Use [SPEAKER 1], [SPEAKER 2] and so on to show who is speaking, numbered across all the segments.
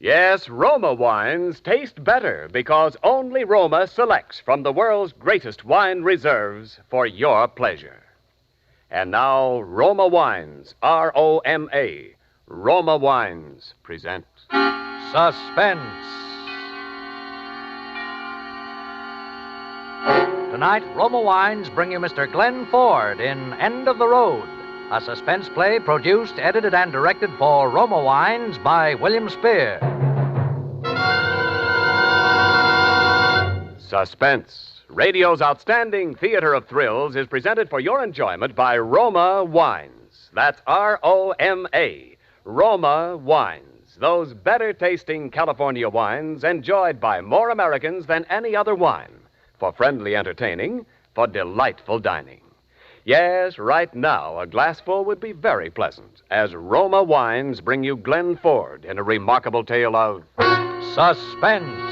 [SPEAKER 1] Yes, Roma wines taste better because only Roma selects from the world's greatest wine reserves for your pleasure. And now, Roma Wines, R-O-M-A, Roma Wines present
[SPEAKER 2] Suspense. Tonight, Roma Wines bring you Mr. Glenn Ford in End of the Road, a suspense play produced, edited, and directed for Roma Wines by William Spear.
[SPEAKER 1] Suspense. Radio's outstanding theater of thrills is presented for your enjoyment by Roma Wines. That's R-O-M-A, Roma Wines. Those better-tasting California wines enjoyed by more Americans than any other wine. For friendly entertaining, for delightful dining. Yes, right now, a glassful would be very pleasant, as Roma Wines bring you Glenn Ford in a remarkable tale of
[SPEAKER 2] Suspense.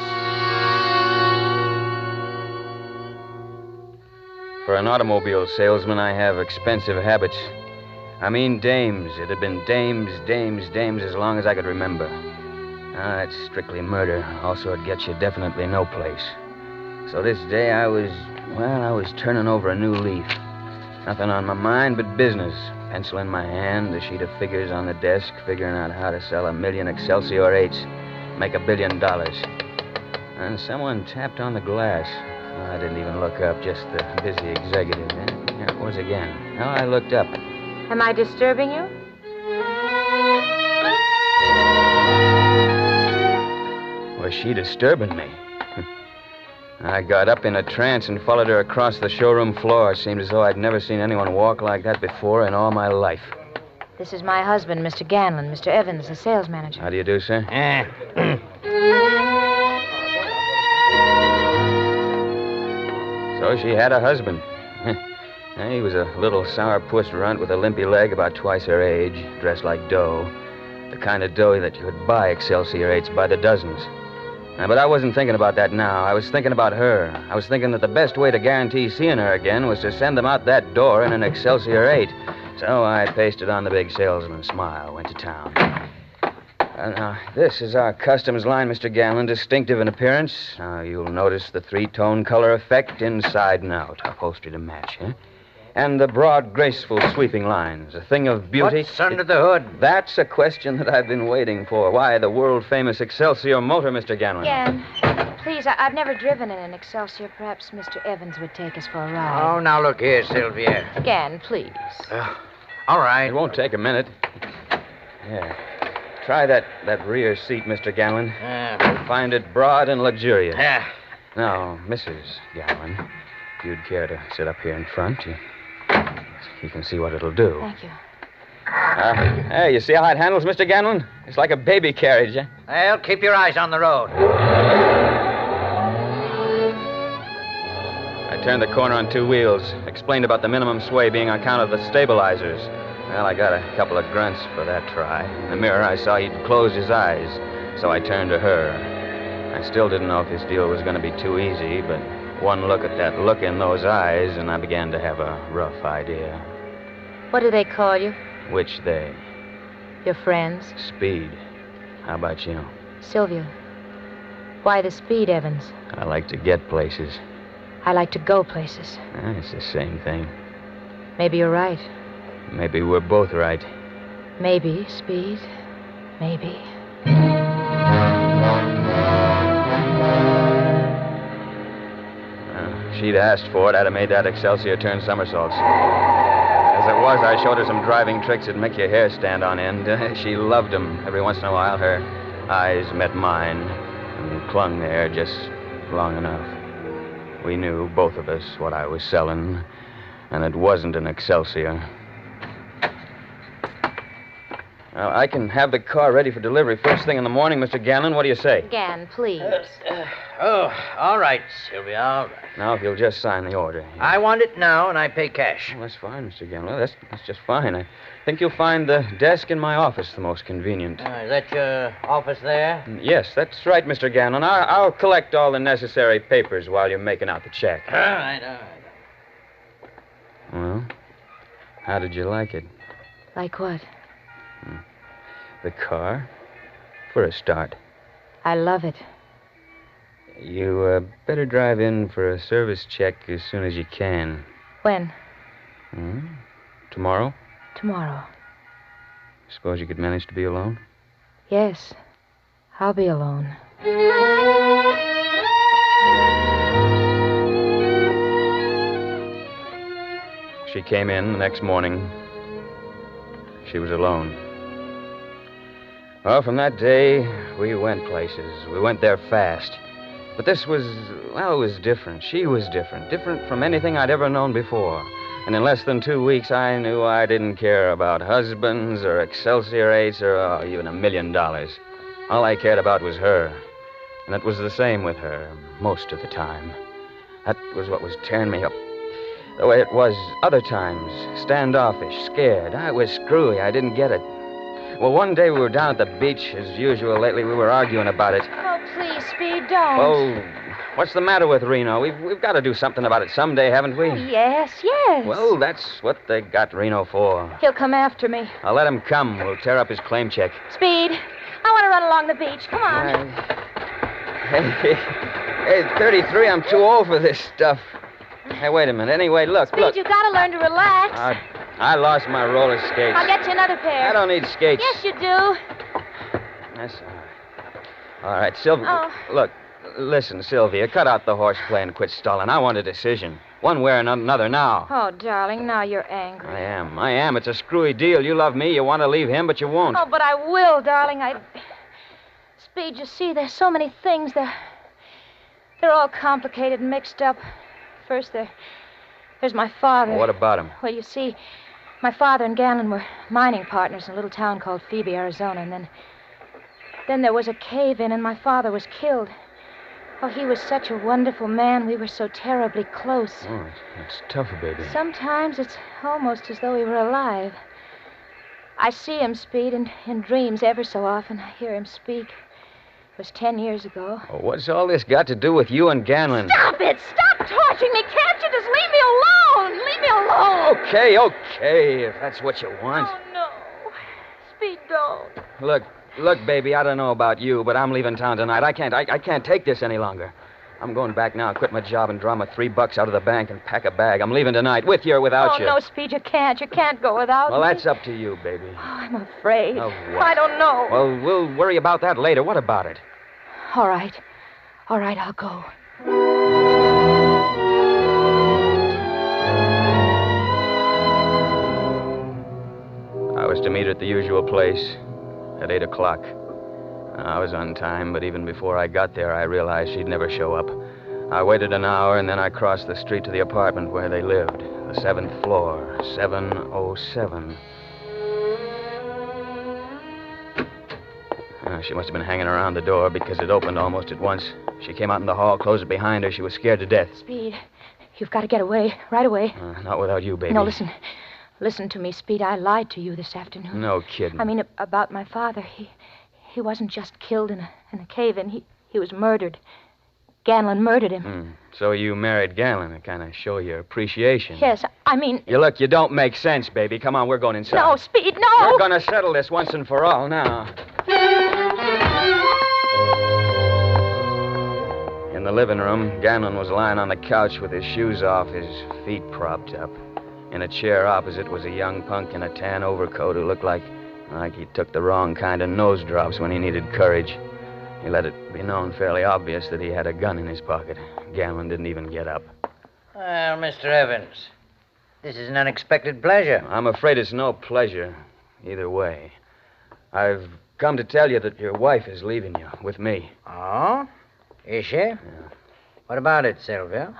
[SPEAKER 3] For an automobile salesman, I have expensive habits. I mean dames. It had been dames as long as I could remember. That's strictly murder. Also, it gets you definitely no place. So this day I was turning over a new leaf. Nothing on my mind but business. Pencil in my hand, a sheet of figures on the desk, figuring out how to sell 1,000,000 Excelsior 8s, make $1 billion. And someone tapped on the glass. I didn't even look up, just the busy executive. There it was again. Now I looked up.
[SPEAKER 4] Am I disturbing you?
[SPEAKER 3] Was she disturbing me? I got up in a trance and followed her across the showroom floor. It seemed as though I'd never seen anyone walk like that before in all my life.
[SPEAKER 4] This is my husband, Mr. Ganlon, Mr. Evans, the sales manager.
[SPEAKER 3] How do you do, sir? So she had a husband. He was a little sourpuss runt with a limpy leg about twice her age, dressed like dough. The kind of dough that you could buy Excelsior 8s by the dozens. But I wasn't thinking about that now. I was thinking about her. I was thinking that the best way to guarantee seeing her again was to send them out that door in an Excelsior 8. So I pasted on the big salesman's smile, went to town. Now, this is our customs line, Mr. Ganlon, distinctive in appearance. You'll notice the three-tone color effect inside and out, upholstery to match, huh? And the broad, graceful, sweeping lines, a thing of beauty.
[SPEAKER 2] What's under the hood?
[SPEAKER 3] That's a question that I've been waiting for. Why the world-famous Excelsior motor, Mr. Ganlon?
[SPEAKER 4] Gan, please, I've never driven in an Excelsior. Perhaps Mr. Evans would take us for a ride.
[SPEAKER 2] Oh, now look here, Sylvia.
[SPEAKER 4] Gan, please.
[SPEAKER 2] All right.
[SPEAKER 3] It won't take a minute. Yeah. Try that rear seat, Mr. Ganlon. You'll find it broad and luxurious. Now, Mrs. Ganlon, if you'd care to sit up here in front, you can see what it'll do.
[SPEAKER 4] Thank you.
[SPEAKER 3] Hey, you see how it handles, Mr. Ganlon? It's like a baby carriage, eh?
[SPEAKER 2] Well, keep your eyes on the road.
[SPEAKER 3] I turned the corner on two wheels, explained about the minimum sway being on account of the stabilizers. Well, I got a couple of grunts for that try. In the mirror, I saw he'd closed his eyes, so I turned to her. I still didn't know if this deal was going to be too easy, but one look at that look in those eyes, and I began to have a rough idea.
[SPEAKER 4] What do they call you?
[SPEAKER 3] Which they?
[SPEAKER 4] Your friends?
[SPEAKER 3] Speed. How about you?
[SPEAKER 4] Sylvia. Why the speed, Evans?
[SPEAKER 3] I like to get places.
[SPEAKER 4] I like to go places.
[SPEAKER 3] It's the same thing.
[SPEAKER 4] Maybe you're right.
[SPEAKER 3] Maybe we're both right.
[SPEAKER 4] Maybe, Speed. Maybe.
[SPEAKER 3] She'd asked for it, I'd have made that Excelsior turn somersaults. As it was, I showed her some driving tricks that'd make your hair stand on end. She loved them. Every once in a while, her eyes met mine and clung there just long enough. We knew, both of us, what I was selling, and it wasn't an Excelsior. Now, I can have the car ready for delivery first thing in the morning, Mr. Ganlon. What do you say?
[SPEAKER 4] Gan, please.
[SPEAKER 2] All right, Sylvia, all right.
[SPEAKER 3] Now, if you'll just sign the order.
[SPEAKER 2] I want it now, and I pay cash.
[SPEAKER 3] Oh, that's fine, Mr. Ganlon. That's just fine. I think you'll find the desk in my office the most convenient.
[SPEAKER 2] Is that your office there?
[SPEAKER 3] Yes, that's right, Mr. Ganlon. I'll collect all the necessary papers while you're making out the check.
[SPEAKER 2] All right.
[SPEAKER 3] Well, how did you like it?
[SPEAKER 4] Like what?
[SPEAKER 3] The car, for a start.
[SPEAKER 4] I love it.
[SPEAKER 3] You better drive in for a service check as soon as you can.
[SPEAKER 4] When?
[SPEAKER 3] Tomorrow?
[SPEAKER 4] Tomorrow.
[SPEAKER 3] Suppose you could manage to be alone?
[SPEAKER 4] Yes. I'll be alone.
[SPEAKER 3] She came in the next morning. She was alone. Well, from that day, we went places. We went there fast. But this was, well, it was different. She was different. Different from anything I'd ever known before. And in less than 2 weeks, I knew I didn't care about husbands or Excelsior 8s or even $1 million. All I cared about was her. And it was the same with her most of the time. That was what was tearing me up. The way it was other times, standoffish, scared. I was screwy. I didn't get it. Well, one day we were down at the beach. As usual, lately we were arguing about it.
[SPEAKER 4] Oh, please, Speed, don't.
[SPEAKER 3] Oh, what's the matter with Reno? We've got to do something about it someday, haven't we?
[SPEAKER 4] Oh, yes, yes.
[SPEAKER 3] Well, that's what they got Reno for.
[SPEAKER 4] He'll come after me.
[SPEAKER 3] I'll let him come. We'll tear up his claim check.
[SPEAKER 4] Speed, I want to run along the beach. Come on.
[SPEAKER 3] Hey, 33, I'm too old for this stuff. Hey, wait a minute. Anyway, look.
[SPEAKER 4] Speed, you got to learn to relax.
[SPEAKER 3] I lost my roller skates.
[SPEAKER 4] I'll get you another pair.
[SPEAKER 3] I don't need skates.
[SPEAKER 4] Yes, you do.
[SPEAKER 3] That's all right. All right, Sylvia.
[SPEAKER 4] Oh.
[SPEAKER 3] Look, listen, Sylvia. Cut out the horseplay and quit stalling. I want a decision. One way or another now.
[SPEAKER 4] Oh, darling, now you're angry.
[SPEAKER 3] I am. It's a screwy deal. You love me. You want to leave him, but you won't.
[SPEAKER 4] Oh, but I will, darling. Speed, you see, there's so many things. They're all complicated and mixed up. First, there's my father.
[SPEAKER 3] Well, what about him?
[SPEAKER 4] Well, you see, my father and Ganlon were mining partners in a little town called Phoebe, Arizona, and then there was a cave-in, and my father was killed. Oh, he was such a wonderful man. We were so terribly close.
[SPEAKER 3] Oh, it's tough, baby.
[SPEAKER 4] Sometimes it's almost as though he were alive. I see him, Speed, in dreams ever so often. I hear him speak. It was 10 years ago.
[SPEAKER 3] Well, what's all this got to do with you and Ganlon?
[SPEAKER 4] Stop it! Stop torturing me! Can't you just leave me alone? Leave me alone!
[SPEAKER 3] Okay, if that's what you want.
[SPEAKER 4] Oh, no. Speed, don't.
[SPEAKER 3] Look, baby, I don't know about you, but I'm leaving town tonight. I can't take this any longer. I'm going back now, quit my job, and draw my $3 out of the bank and pack a bag. I'm leaving tonight, with you or without you.
[SPEAKER 4] Oh, no, Speed, you can't. You can't go without
[SPEAKER 3] Well,
[SPEAKER 4] me.
[SPEAKER 3] that's up to you, baby.
[SPEAKER 4] Oh, I'm afraid.
[SPEAKER 3] Of what?
[SPEAKER 4] I don't know.
[SPEAKER 3] Well, we'll worry about that later. What about it?
[SPEAKER 4] All right, I'll go.
[SPEAKER 3] I was to meet her at the usual place at 8 o'clock. I was on time, but even before I got there, I realized she'd never show up. I waited an hour, and then I crossed the street to the apartment where they lived, the 7th floor, 707. She must have been hanging around the door because it opened almost at once. She came out in the hall, closed it behind her. She was scared to death.
[SPEAKER 4] Speed, you've got to get away, right away.
[SPEAKER 3] Not without you, baby.
[SPEAKER 4] No, listen. Listen to me, Speed. I lied to you this afternoon.
[SPEAKER 3] No kidding.
[SPEAKER 4] I mean, about my father. He wasn't just killed in a cave-in. He was murdered. Ganlon murdered him.
[SPEAKER 3] So you married Ganlon to kind of show your appreciation.
[SPEAKER 4] Yes, I mean...
[SPEAKER 3] You don't make sense, baby. Come on, we're going inside.
[SPEAKER 4] No, Speed, no!
[SPEAKER 3] We're going to settle this once and for all now. In the living room, Ganlon was lying on the couch with his shoes off, his feet propped up. In a chair opposite was a young punk in a tan overcoat who looked like he took the wrong kind of nose drops when he needed courage. He let it be known fairly obvious that he had a gun in his pocket. Ganlon didn't even get up.
[SPEAKER 2] Well, Mr. Evans, this is an unexpected pleasure.
[SPEAKER 3] I'm afraid it's no pleasure either way. I've come to tell you that your wife is leaving you with me.
[SPEAKER 2] Oh? Is she?
[SPEAKER 3] Yeah.
[SPEAKER 2] What about it, Sylvia?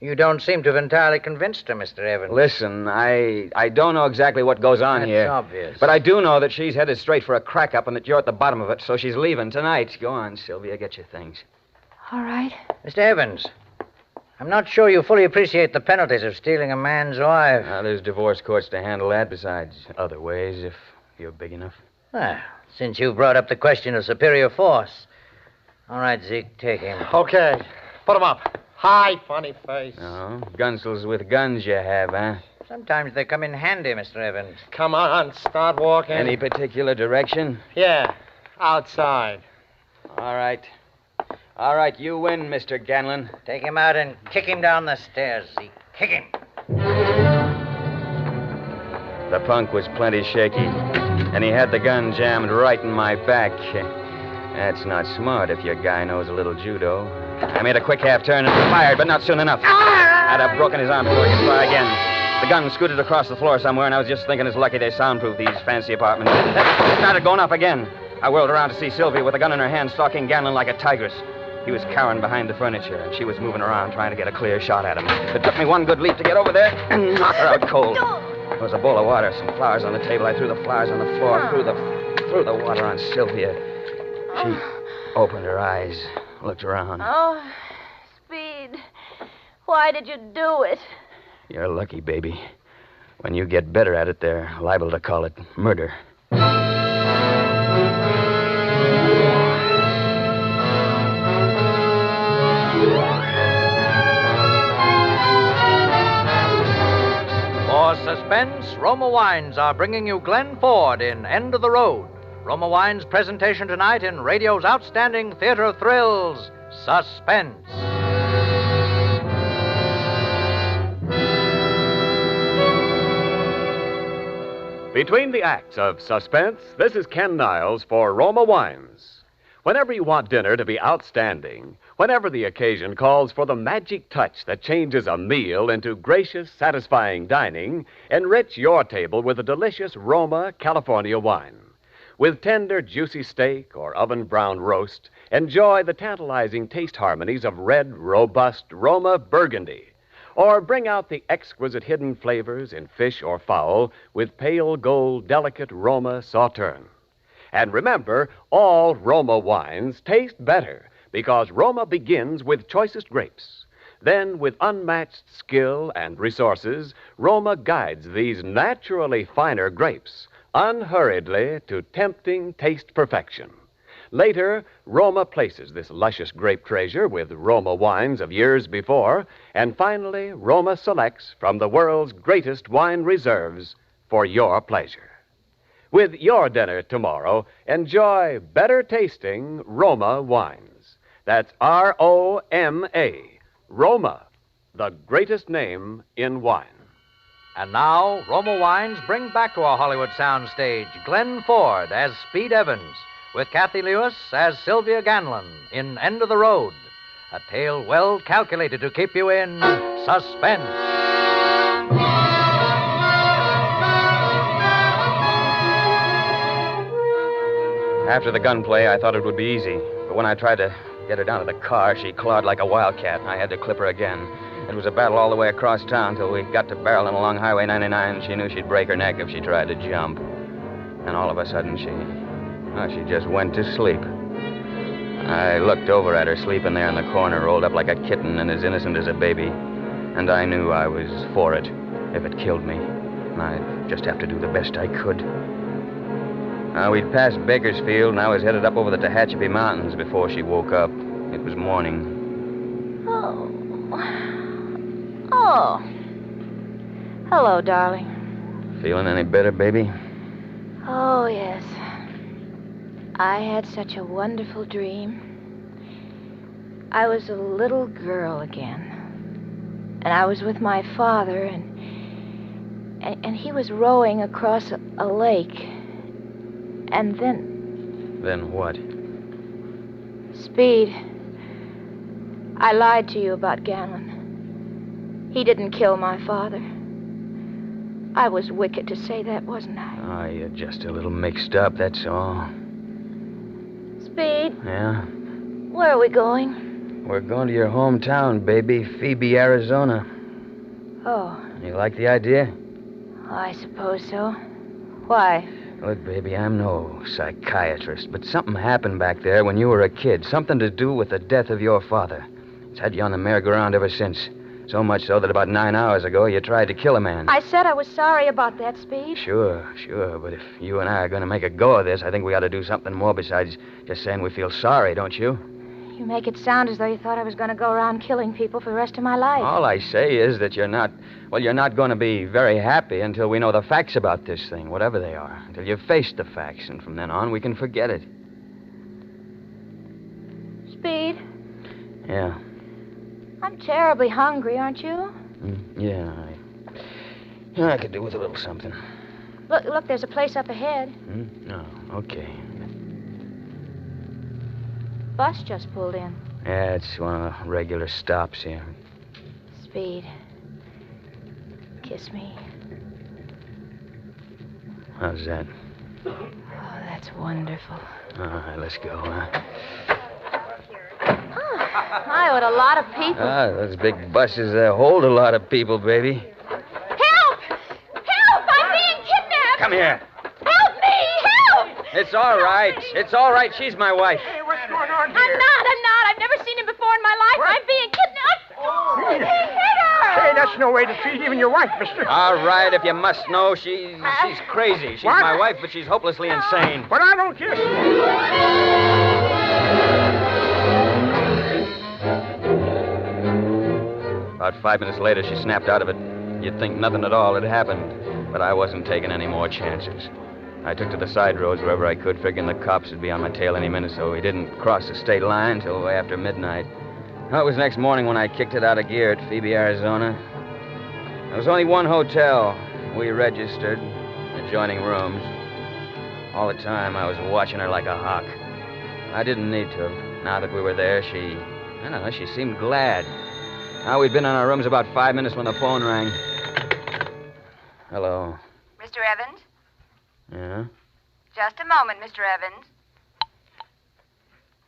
[SPEAKER 2] You don't seem to have entirely convinced her, Mr. Evans.
[SPEAKER 3] Listen, I don't know exactly what goes on
[SPEAKER 2] That's
[SPEAKER 3] here.
[SPEAKER 2] obvious.
[SPEAKER 3] But I do know that she's headed straight for a crack-up and that you're at the bottom of it, so she's leaving tonight. Go on, Sylvia, get your things.
[SPEAKER 4] All right.
[SPEAKER 2] Mr. Evans, I'm not sure you fully appreciate the penalties of stealing a man's wife.
[SPEAKER 3] There's divorce courts to handle that, besides other ways, if you're big enough.
[SPEAKER 2] Well, since you brought up the question of superior force. All right, Zeke, take him.
[SPEAKER 5] Okay. Put him up. Hi, funny face.
[SPEAKER 3] Oh, gunsels with guns you have, huh?
[SPEAKER 2] Sometimes they come in handy, Mr. Evans.
[SPEAKER 5] Come on, start walking.
[SPEAKER 3] Any particular direction?
[SPEAKER 5] Yeah, outside.
[SPEAKER 3] All right. All right, you win, Mr. Ganlon.
[SPEAKER 2] Take him out and kick him down the stairs, Zeke. Kick him.
[SPEAKER 3] The punk was plenty shaky, and he had the gun jammed right in my back. That's not smart if your guy knows a little judo. I made a quick half turn and fired, but not soon enough. I'd have broken his arm before he could try again. The gun scooted across the floor somewhere, and I was just thinking it's lucky they soundproof these fancy apartments. It started going off again. I whirled around to see Sylvia with a gun in her hand, stalking Ganlon like a tigress. He was cowering behind the furniture, and she was moving around trying to get a clear shot at him. It took me one good leap to get over there and knock her out cold. There was a bowl of water, some flowers on the table. I threw the flowers on the floor, threw the water on Sylvia. She opened her eyes, looked around.
[SPEAKER 4] Oh, Speed, why did you do it?
[SPEAKER 3] You're lucky, baby. When you get better at it, they're liable to call it murder.
[SPEAKER 2] For suspense, Roma Wines are bringing you Glenn Ford in End of the Road. Roma Wines' presentation tonight in radio's outstanding theater of thrills, Suspense.
[SPEAKER 1] Between the acts of Suspense, this is Ken Niles for Roma Wines. Whenever you want dinner to be outstanding, whenever the occasion calls for the magic touch that changes a meal into gracious, satisfying dining, enrich your table with a delicious Roma California wine. With tender, juicy steak or oven-browned roast, enjoy the tantalizing taste harmonies of red, robust Roma Burgundy. Or bring out the exquisite hidden flavors in fish or fowl with pale gold, delicate Roma Sauterne. And remember, all Roma wines taste better because Roma begins with choicest grapes. Then, with unmatched skill and resources, Roma guides these naturally finer grapes unhurriedly to tempting taste perfection. Later, Roma places this luscious grape treasure with Roma wines of years before, and finally, Roma selects from the world's greatest wine reserves for your pleasure. With your dinner tomorrow, enjoy better tasting Roma wines. That's R-O-M-A, Roma, the greatest name in wine.
[SPEAKER 2] And now, Roma Wines bring back to our Hollywood soundstage Glenn Ford as Speed Evans, with Kathy Lewis as Sylvia Ganlon in End of the Road, a tale well calculated to keep you in suspense.
[SPEAKER 3] After the gunplay, I thought it would be easy. But when I tried to get her down to the car, she clawed like a wildcat, and I had to clip her again. It was a battle all the way across town till we got to barreling along Highway 99, and she knew she'd break her neck if she tried to jump. And all of a sudden, she just went to sleep. I looked over at her sleeping there in the corner, rolled up like a kitten and as innocent as a baby. And I knew I was for it if it killed me. And I'd just have to do the best I could. We'd passed Bakersfield, and I was headed up over the Tehachapi Mountains before she woke up. It was morning.
[SPEAKER 4] Oh. Hello, darling.
[SPEAKER 3] Feeling any better, baby?
[SPEAKER 4] Oh, yes. I had such a wonderful dream. I was a little girl again. And I was with my father, and he was rowing across a lake. And then...
[SPEAKER 3] Then what?
[SPEAKER 4] Speed, I lied to you about Ganlon. He didn't kill my father. I was wicked to say that, wasn't I?
[SPEAKER 3] Oh, you're just a little mixed up, that's all.
[SPEAKER 4] Speed?
[SPEAKER 3] Yeah?
[SPEAKER 4] Where are we going?
[SPEAKER 3] We're going to your hometown, baby, Phoebe, Arizona.
[SPEAKER 4] Oh.
[SPEAKER 3] You like the idea?
[SPEAKER 4] I suppose so. Why?
[SPEAKER 3] Look, baby, I'm no psychiatrist, but something happened back there when you were a kid. Something to do with the death of your father. It's had you on the merry-go-round ever since. So much so that about 9 hours ago, you tried to kill a man.
[SPEAKER 4] I said I was sorry about that, Speed.
[SPEAKER 3] Sure. But if you and I are going to make a go of this, I think we ought to do something more besides just saying we feel sorry, don't you?
[SPEAKER 4] You make it sound as though you thought I was going to go around killing people for the rest of my life.
[SPEAKER 3] All I say is that you're not going to be very happy until we know the facts about this thing, whatever they are. Until you've faced the facts, and from then on, we can forget it.
[SPEAKER 4] Speed,
[SPEAKER 3] Yeah.
[SPEAKER 4] I'm terribly hungry, aren't you?
[SPEAKER 3] Yeah, I could do with a little something.
[SPEAKER 4] Look, there's a place up ahead.
[SPEAKER 3] No, okay.
[SPEAKER 4] Bus just pulled in.
[SPEAKER 3] Yeah, it's one of the regular stops here.
[SPEAKER 4] Speed, kiss me.
[SPEAKER 3] How's that?
[SPEAKER 4] Oh, that's wonderful.
[SPEAKER 3] All right, let's go, huh?
[SPEAKER 4] My, what a lot of people.
[SPEAKER 3] Those big buses hold a lot of people, baby.
[SPEAKER 4] Help! Help! I'm being kidnapped!
[SPEAKER 3] Come here.
[SPEAKER 4] Help me! Help!
[SPEAKER 3] It's all right. It's all right. She's my wife.
[SPEAKER 5] Hey, what's going on here?
[SPEAKER 4] I'm not. I've never seen him before in my life.
[SPEAKER 5] What?
[SPEAKER 4] I'm being kidnapped. Oh, he hit her!
[SPEAKER 5] Hey, that's no way to treat even your wife, mister.
[SPEAKER 3] All right, if you must know, she's crazy. She's
[SPEAKER 5] What?
[SPEAKER 3] my wife, but she's hopelessly insane.
[SPEAKER 5] But I don't care.
[SPEAKER 3] About 5 minutes later, she snapped out of it. You'd think nothing at all had happened, but I wasn't taking any more chances. I took to the side roads wherever I could, figuring the cops would be on my tail any minute, so we didn't cross the state line till after midnight. Well, it was next morning when I kicked it out of gear at Phoebe, Arizona. There was only one hotel. We registered, adjoining rooms. All the time, I was watching her like a hawk. I didn't need to. Now that we were there, she seemed glad. Now, we'd been in our rooms about 5 minutes when the phone rang. Hello.
[SPEAKER 6] Mr. Evans?
[SPEAKER 3] Yeah?
[SPEAKER 6] Just a moment, Mr. Evans.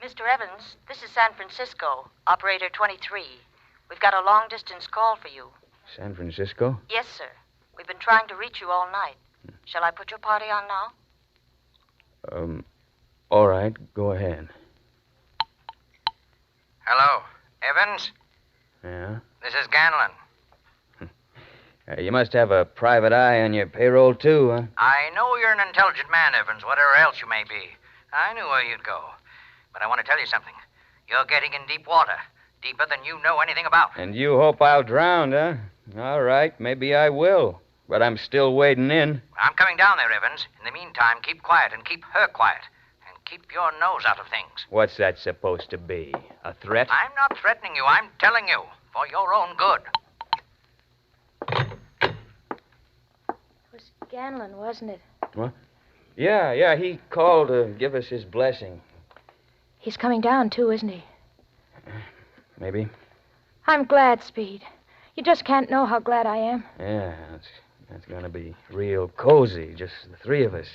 [SPEAKER 6] Mr. Evans, this is San Francisco, operator 23. We've got a long-distance call for you.
[SPEAKER 3] San Francisco?
[SPEAKER 6] Yes, sir. We've been trying to reach you all night. Shall I put your party on now?
[SPEAKER 3] All right, go ahead.
[SPEAKER 2] Hello, Evans?
[SPEAKER 3] Yeah?
[SPEAKER 2] This is Ganlon.
[SPEAKER 3] You must have a private eye on your payroll, too, huh?
[SPEAKER 2] I know you're an intelligent man, Evans, whatever else you may be. I knew where you'd go. But I want to tell you something. You're getting in deep water. Deeper than you know anything about.
[SPEAKER 3] And you hope I'll drown, huh? All right, maybe I will. But I'm still wading in.
[SPEAKER 2] I'm coming down there, Evans. In the meantime, keep quiet and keep her quiet. And keep your nose out of things.
[SPEAKER 3] What's that supposed to be? A threat?
[SPEAKER 2] I'm not threatening you. I'm telling you. For your own good.
[SPEAKER 4] It was Ganlon, wasn't it?
[SPEAKER 3] What? Yeah, he called to give us his blessing.
[SPEAKER 4] He's coming down, too, isn't he?
[SPEAKER 3] Maybe.
[SPEAKER 4] I'm glad, Speed. You just can't know how glad I am.
[SPEAKER 3] Yeah, that's going to be real cozy, just the three of us.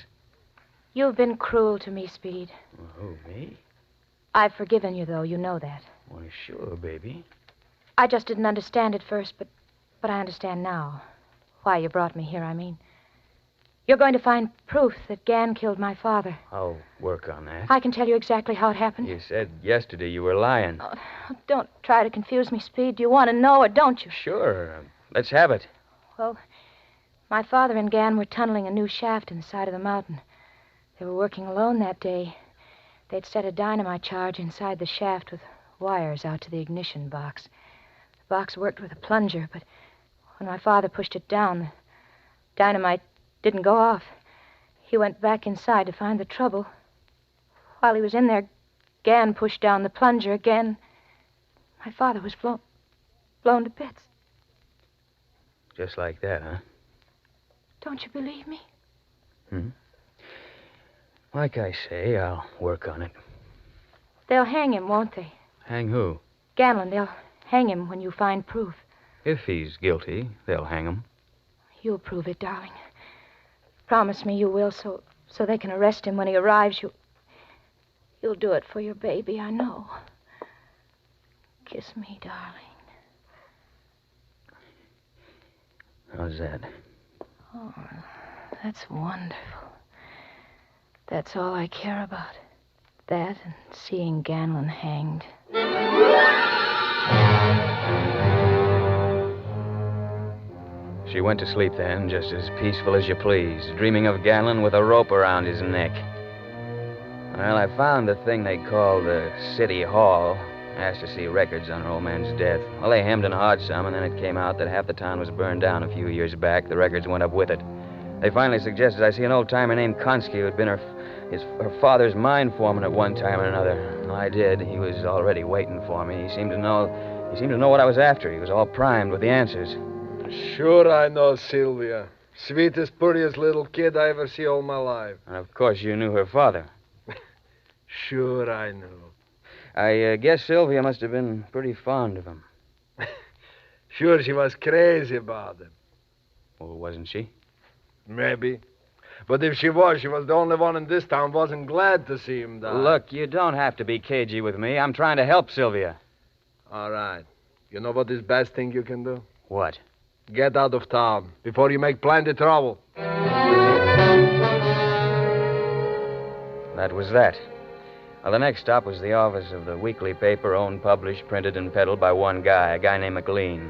[SPEAKER 4] You've been cruel to me, Speed.
[SPEAKER 3] Oh, me?
[SPEAKER 4] I've forgiven you, though. You know that.
[SPEAKER 3] Why, sure, baby.
[SPEAKER 4] I just didn't understand at first, but I understand now. Why you brought me here, I mean. You're going to find proof that Gan killed my father.
[SPEAKER 3] I'll work on that.
[SPEAKER 4] I can tell you exactly how it happened.
[SPEAKER 3] You said yesterday you were lying.
[SPEAKER 4] Oh, don't try to confuse me, Speed. Do you want to know or don't you?
[SPEAKER 3] Sure. Let's have it.
[SPEAKER 4] Well, my father and Gan were tunneling a new shaft in the side of the mountain. They were working alone that day. They'd set a dynamite charge inside the shaft with wires out to the ignition box. The box worked with a plunger, but when my father pushed it down, the dynamite didn't go off. He went back inside to find the trouble. While he was in there, Gan pushed down the plunger again. My father was blown to bits.
[SPEAKER 3] Just like that, huh?
[SPEAKER 4] Don't you believe me?
[SPEAKER 3] Like I say, I'll work on it.
[SPEAKER 4] They'll hang him, won't they?
[SPEAKER 3] Hang who?
[SPEAKER 4] Ganlon, they'll hang him when you find proof.
[SPEAKER 3] If he's guilty, they'll hang him.
[SPEAKER 4] You'll prove it, darling. Promise me you will, so they can arrest him when he arrives. You'll do it for your baby, I know. Kiss me, darling.
[SPEAKER 3] How's that?
[SPEAKER 4] Oh, that's wonderful. That's all I care about. That and seeing Ganlon hanged.
[SPEAKER 3] She went to sleep then, just as peaceful as you please, dreaming of Ganlon with a rope around his neck. Well, I found the thing they call the City Hall. Asked to see records on her old man's death. Well, they hemmed and hawed some, and then it came out that half the town was burned down a few years back. The records went up with it. They finally suggested I see an old-timer named Konski who'd been her her father's mine foreman at one time or another. I did. He was already waiting for me. He seemed to know what I was after. He was all primed with the answers.
[SPEAKER 7] Sure I know Sylvia. Sweetest, prettiest little kid I ever see all my life.
[SPEAKER 3] And of course you knew her father.
[SPEAKER 7] Sure I knew.
[SPEAKER 3] I guess Sylvia must have been pretty fond of him.
[SPEAKER 7] Sure she was crazy about him.
[SPEAKER 3] Well, wasn't she?
[SPEAKER 7] Maybe. But if she was the only one in this town wasn't glad to see him die.
[SPEAKER 3] Look, you don't have to be cagey with me. I'm trying to help Sylvia.
[SPEAKER 7] All right. You know what is the best thing you can do?
[SPEAKER 3] What?
[SPEAKER 7] Get out of town before you make plenty trouble.
[SPEAKER 3] That was that. Well, the next stop was the office of the weekly paper, owned, published, printed, and peddled by one guy, a guy named McLean.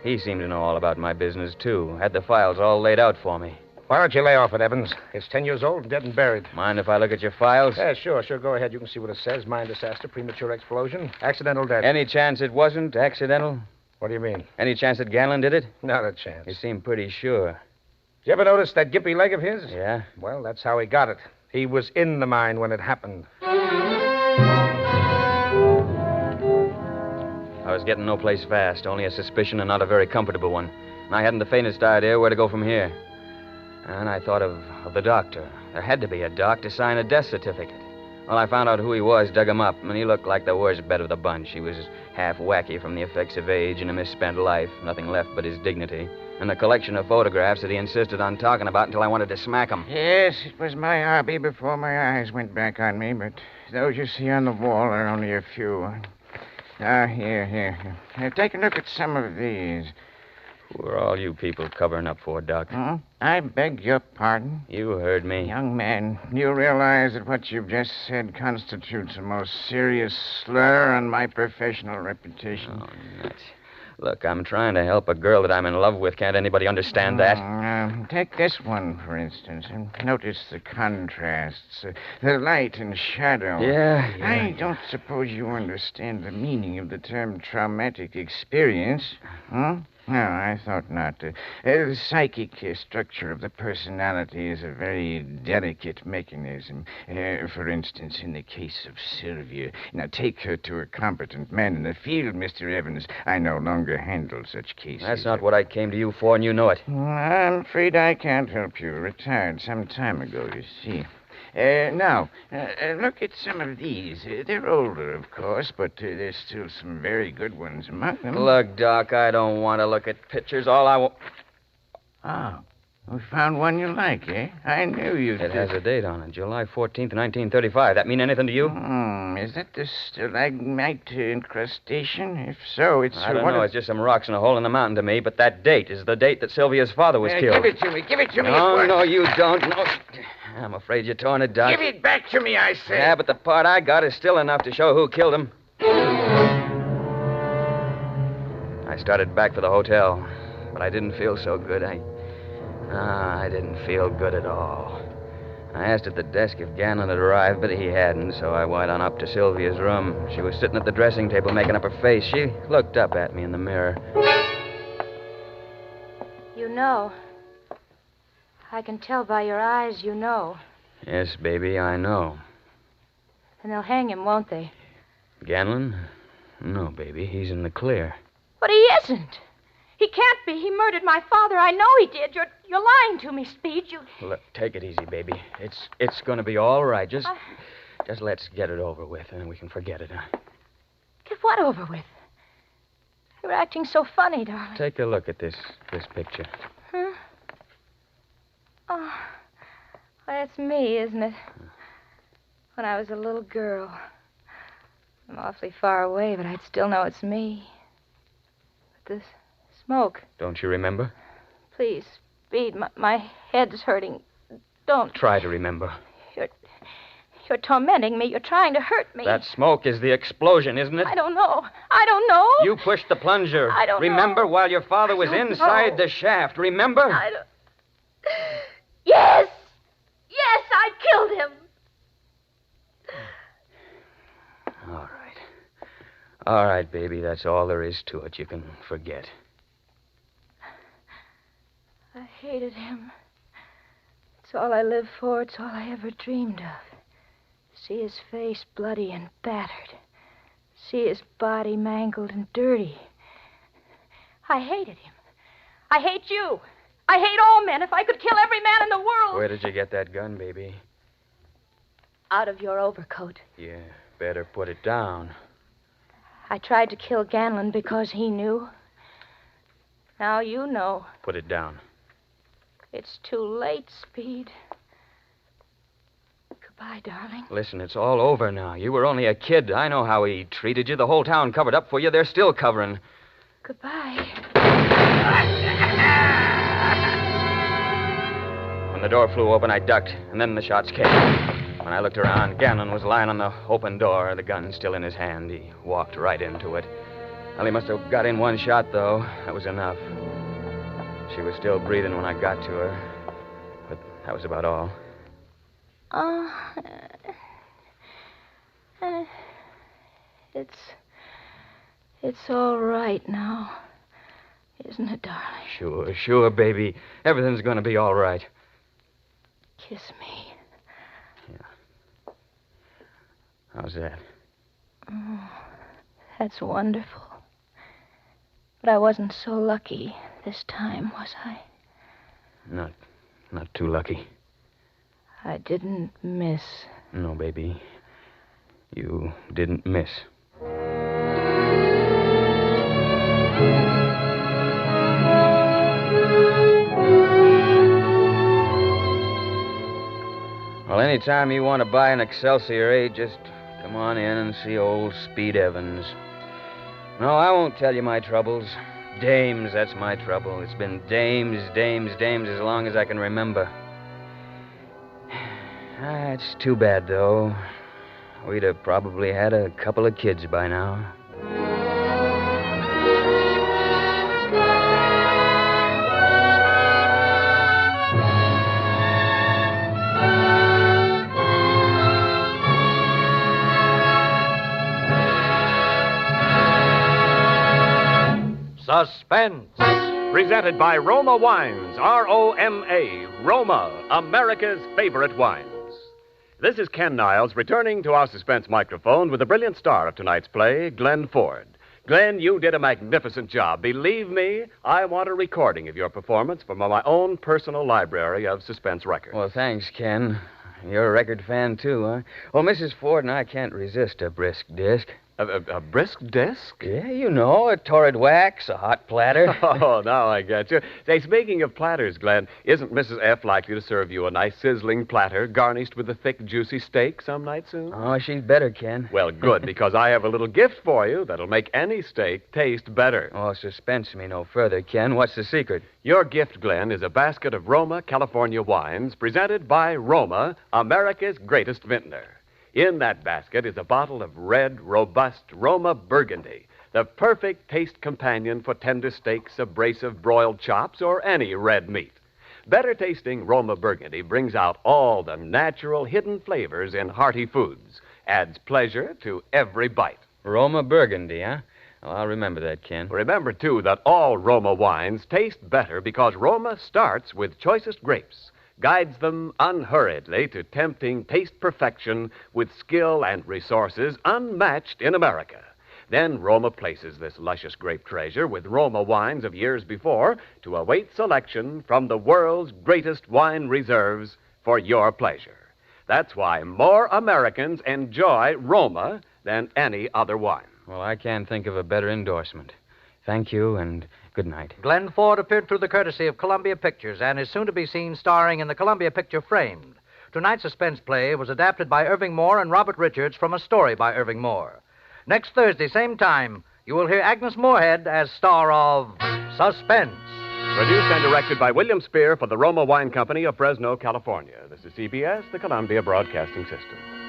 [SPEAKER 3] He seemed to know all about my business, too. Had the files all laid out for me.
[SPEAKER 5] Why don't you lay off it, Evans? It's 10 years old and dead and buried.
[SPEAKER 3] Mind if I look at your files?
[SPEAKER 5] Yeah, sure. Go ahead. You can see what it says. Mine disaster, premature explosion, accidental death.
[SPEAKER 3] Any chance it wasn't accidental?
[SPEAKER 5] What do you mean?
[SPEAKER 3] Any chance that Ganlon did it?
[SPEAKER 5] Not a chance.
[SPEAKER 3] You seem pretty sure.
[SPEAKER 5] Did you ever notice that gippy leg of his?
[SPEAKER 3] Yeah?
[SPEAKER 5] Well, that's how he got it. He was in the mine when it happened.
[SPEAKER 3] I was getting no place fast, only a suspicion and not a very comfortable one. And I hadn't the faintest idea where to go from here. And I thought of the doctor. There had to be a doc to sign a death certificate. Well, I found out who he was, dug him up, and he looked like the worst bet of the bunch. He was half wacky from the effects of age and a misspent life, nothing left but his dignity, and a collection of photographs that he insisted on talking about until I wanted to smack him.
[SPEAKER 8] Yes, it was my hobby before my eyes went back on me, but those you see on the wall are only a few. Here. Take a look at some of these.
[SPEAKER 3] Who are all you people covering up for, Doc?
[SPEAKER 8] Huh? I beg your pardon.
[SPEAKER 3] You heard me.
[SPEAKER 8] Young man, you realize that what you've just said constitutes a most serious slur on my professional reputation.
[SPEAKER 3] Oh, nuts. Look, I'm trying to help a girl that I'm in love with. Can't anybody understand that?
[SPEAKER 8] Take this one, for instance, and notice the contrasts, the light and shadow.
[SPEAKER 3] Yeah.
[SPEAKER 8] I don't suppose you understand the meaning of the term traumatic experience, huh? No, I thought not. The psychic structure of the personality is a very delicate mechanism. For instance, in the case of Sylvia. Now, take her to a competent man in the field, Mr. Evans. I no longer handle such cases.
[SPEAKER 3] That's not what I came to you for, and you know it.
[SPEAKER 8] I'm afraid I can't help you. Retired some time ago, you see. Now, look at some of these. They're older, of course, but there's still some very good ones among them.
[SPEAKER 3] Look, Doc, I don't want to look at pictures. All I want...
[SPEAKER 8] Oh, we found one you like, eh? I knew you did.
[SPEAKER 3] It has a date on it, July 14th, 1935. That mean anything to you?
[SPEAKER 8] Is that the stalagmite incrustation? If so, it's...
[SPEAKER 3] I don't know. It's just some rocks in a hole in the mountain to me, but that date is the date that Sylvia's father was killed.
[SPEAKER 8] Give it to me. Give it to me.
[SPEAKER 3] No, you don't. No. I'm afraid you're torn it, Doc.
[SPEAKER 8] Give it back to me, I say.
[SPEAKER 3] Yeah, but the part I got is still enough to show who killed him. I started back for the hotel, but I didn't feel so good. I didn't feel good at all. I asked at the desk if Ganlon had arrived, but he hadn't, so I went on up to Sylvia's room. She was sitting at the dressing table making up her face. She looked up at me in the mirror.
[SPEAKER 4] You know. I can tell by your eyes you know.
[SPEAKER 3] Yes, baby, I know.
[SPEAKER 4] And they'll hang him, won't they?
[SPEAKER 3] Ganlon? No, baby, he's in the clear.
[SPEAKER 4] But he isn't. He can't be. He murdered my father. I know he did. You're lying to me, Speed.
[SPEAKER 3] Look, take it easy, baby. It's going to be all right. Just let's get it over with, and then we can forget it, huh?
[SPEAKER 4] Get what over with? You're acting so funny, darling.
[SPEAKER 3] Take a look at this picture.
[SPEAKER 4] Huh? Oh, that's me, isn't it? When I was a little girl. I'm awfully far away, but I'd still know it's me. But this smoke.
[SPEAKER 3] Don't you remember?
[SPEAKER 4] Please, Speed, my head's hurting. Don't.
[SPEAKER 3] Try to remember.
[SPEAKER 4] You're tormenting me. You're trying to hurt me.
[SPEAKER 3] That smoke is the explosion, isn't it?
[SPEAKER 4] I don't know.
[SPEAKER 3] You pushed the plunger.
[SPEAKER 4] I don't know.
[SPEAKER 3] Remember while your father was inside the shaft. Remember?
[SPEAKER 4] I don't... Yes! Yes, I killed him.
[SPEAKER 3] All right, baby. That's all there is to it. You can forget.
[SPEAKER 4] I hated him. It's all I live for. It's all I ever dreamed of. See his face bloody and battered. See his body mangled and dirty. I hated him. I hate you. I hate all men. If I could kill every man in the world.
[SPEAKER 3] Where did you get that gun, baby?
[SPEAKER 4] Out of your overcoat.
[SPEAKER 3] Yeah, better put it down.
[SPEAKER 4] I tried to kill Ganlon because he knew. Now you know.
[SPEAKER 3] Put it down.
[SPEAKER 4] It's too late, Speed. Goodbye, darling.
[SPEAKER 3] Listen, it's all over now. You were only a kid. I know how he treated you. The whole town covered up for you. They're still covering.
[SPEAKER 4] Goodbye.
[SPEAKER 3] When the door flew open, I ducked, and then the shots came. When I looked around, Ganlon was lying on the open door, the gun still in his hand. He walked right into it. Well, he must have got in one shot, though. That was enough. She was still breathing when I got to her, but that was about all.
[SPEAKER 4] It's all right now, isn't it, darling?
[SPEAKER 3] Sure, baby. Everything's going to be all right.
[SPEAKER 4] Kiss me.
[SPEAKER 3] Yeah. How's that?
[SPEAKER 4] Oh, that's wonderful. But I wasn't so lucky this time, was I?
[SPEAKER 3] Not too lucky.
[SPEAKER 4] I didn't miss.
[SPEAKER 3] No, baby. You didn't miss. Well, anytime you want to buy an Excelsior 8, just come on in and see old Speed Evans. No, I won't tell you my troubles. Dames, that's my trouble. It's been dames as long as I can remember. It's too bad, though. We'd have probably had a couple of kids by now.
[SPEAKER 2] Suspense.
[SPEAKER 1] Presented by Roma Wines, R-O-M-A, Roma, America's favorite wines. This is Ken Niles returning to our suspense microphone with the brilliant star of tonight's play, Glenn Ford. Glenn, you did a magnificent job. Believe me, I want a recording of your performance for my own personal library of suspense records.
[SPEAKER 3] Well, thanks, Ken. You're a record fan, too, huh? Well, Mrs. Ford and I can't resist a brisk disc.
[SPEAKER 1] A brisk disc?
[SPEAKER 3] Yeah, you know, a torrid wax, a hot platter.
[SPEAKER 1] Oh, now I get you. Say, speaking of platters, Glenn, isn't Mrs. F. likely to serve you a nice sizzling platter garnished with a thick, juicy steak some night soon?
[SPEAKER 3] Oh, she's better, Ken.
[SPEAKER 1] Well, good, because I have a little gift for you that'll make any steak taste better.
[SPEAKER 3] Oh, suspense me no further, Ken. What's the secret?
[SPEAKER 1] Your gift, Glenn, is a basket of Roma, California wines presented by Roma, America's greatest vintner. In that basket is a bottle of red, robust Roma Burgundy, the perfect taste companion for tender steaks, a brace of broiled chops, or any red meat. Better tasting Roma Burgundy brings out all the natural hidden flavors in hearty foods, adds pleasure to every bite.
[SPEAKER 3] Roma Burgundy, huh? Well, I'll remember that, Ken.
[SPEAKER 1] Remember, too, that all Roma wines taste better because Roma starts with choicest grapes, guides them unhurriedly to tempting taste perfection with skill and resources unmatched in America. Then Roma places this luscious grape treasure with Roma wines of years before to await selection from the world's greatest wine reserves for your pleasure. That's why more Americans enjoy Roma than any other wine.
[SPEAKER 3] Well, I can't think of a better endorsement. Thank you, and good night.
[SPEAKER 2] Glenn Ford appeared through the courtesy of Columbia Pictures and is soon to be seen starring in the Columbia picture Framed. Tonight's suspense play was adapted by Irving Moore and Robert Richards from a story by Irving Moore. Next Thursday, same time, you will hear Agnes Moorehead as star of Suspense.
[SPEAKER 1] Produced and directed by William Spear for the Roma Wine Company of Fresno, California. This is CBS, the Columbia Broadcasting System.